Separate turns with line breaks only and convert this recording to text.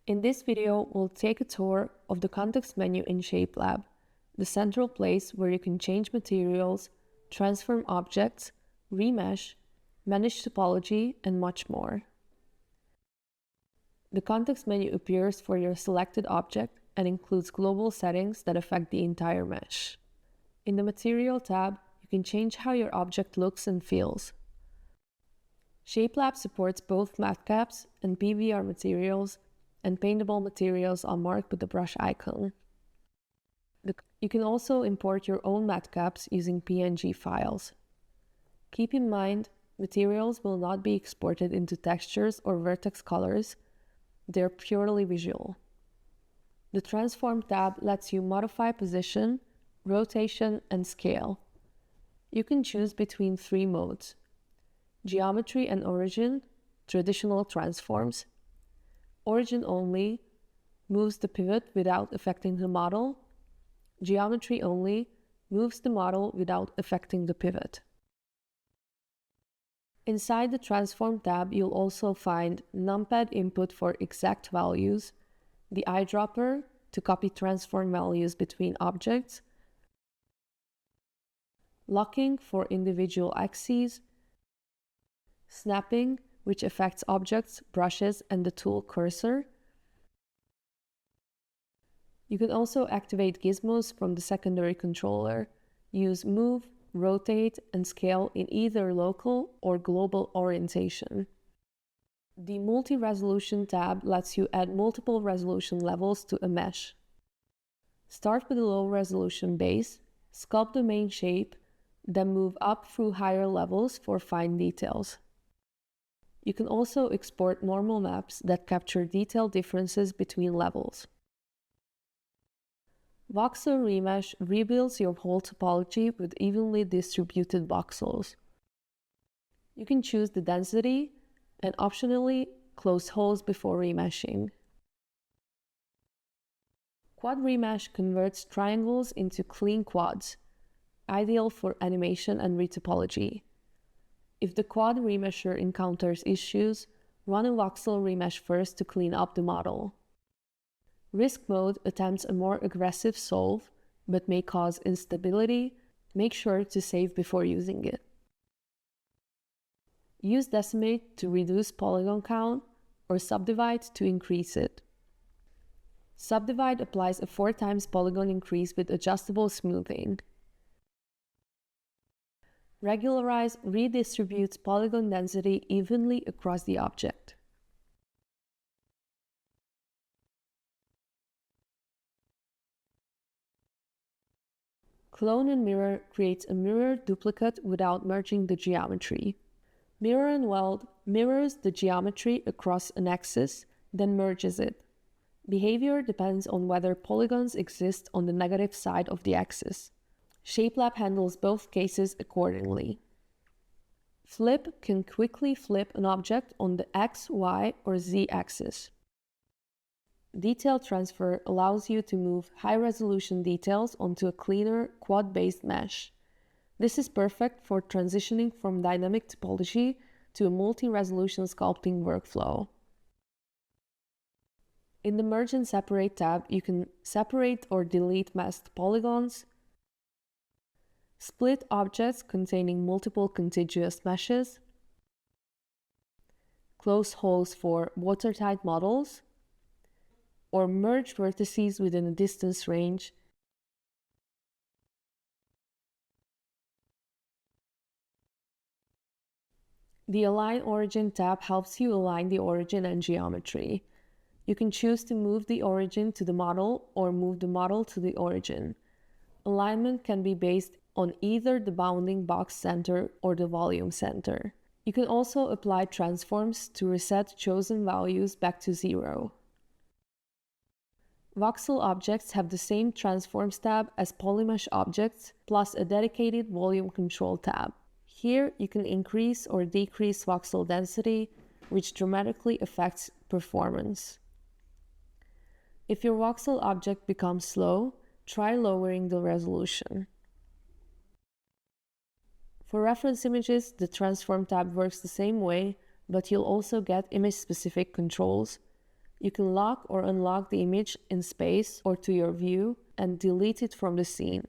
In this video, we'll take a tour of the context menu in Shapelab, the central place where you can change materials, transform objects, remesh, manage topology, and much more. The context menu appears for your selected object and includes global settings that affect the entire mesh. In the Material tab, you can change how your object looks and feels. Shapelab supports both matte caps and PBR materials, and paintable materials are marked with the brush icon. You can also import your own matte caps using PNG files. Keep in mind, materials will not be exported into textures or vertex colors. They're purely visual. The Transform tab lets you modify position, rotation, and scale. You can choose between three modes: geometry and origin, traditional transforms; origin only, moves the pivot without affecting the model; geometry only, moves the model without affecting the pivot. Inside the Transform tab, you'll also find numpad input for exact values, the eyedropper to copy transform values between objects, locking for individual axes, snapping, which affects objects, brushes, and the tool cursor. You can also activate gizmos from the secondary controller, use move, rotate, and scale in either local or global orientation. The Multi-Resolution tab lets you add multiple resolution levels to a mesh. Start with a low-resolution base, sculpt the main shape, then move up through higher levels for fine details. You can also export normal maps that capture detail differences between levels. Voxel Remesh rebuilds your whole topology with evenly distributed voxels. You can choose the density and optionally close holes before remeshing. Quad Remesh converts triangles into clean quads, ideal for animation and retopology. If the quad remesher encounters issues, run a voxel remesh first to clean up the model. Risk mode attempts a more aggressive solve, but may cause instability. Make sure to save before using it. Use decimate to reduce polygon count, or subdivide to increase it. Subdivide applies a 4 times polygon increase with adjustable smoothing. Regularize redistributes polygon density evenly across the object. Clone and mirror creates a mirror duplicate without merging the geometry. Mirror and weld mirrors the geometry across an axis, then merges it. Behavior depends on whether polygons exist on the negative side of the axis. Shapelab handles both cases accordingly. Flip can quickly flip an object on the X, Y, or Z axis. Detail transfer allows you to move high-resolution details onto a cleaner, quad-based mesh. This is perfect for transitioning from dynamic topology to a multi-resolution sculpting workflow. In the Merge and Separate tab, you can separate or delete masked polygons, split objects containing multiple contiguous meshes, close holes for watertight models, or merge vertices within a distance range. The Align Origin tab helps you align the origin and geometry. You can choose to move the origin to the model or move the model to the origin. Alignment can be based on either the bounding box center or the volume center. You can also apply transforms to reset chosen values back to 0. Voxel objects have the same Transforms tab as Polymesh objects, plus a dedicated Volume Control tab. Here, you can increase or decrease voxel density, which dramatically affects performance. If your voxel object becomes slow, try lowering the resolution. For reference images, the Transform tab works the same way, but you'll also get image-specific controls. You can lock or unlock the image in space or to your view and delete it from the scene.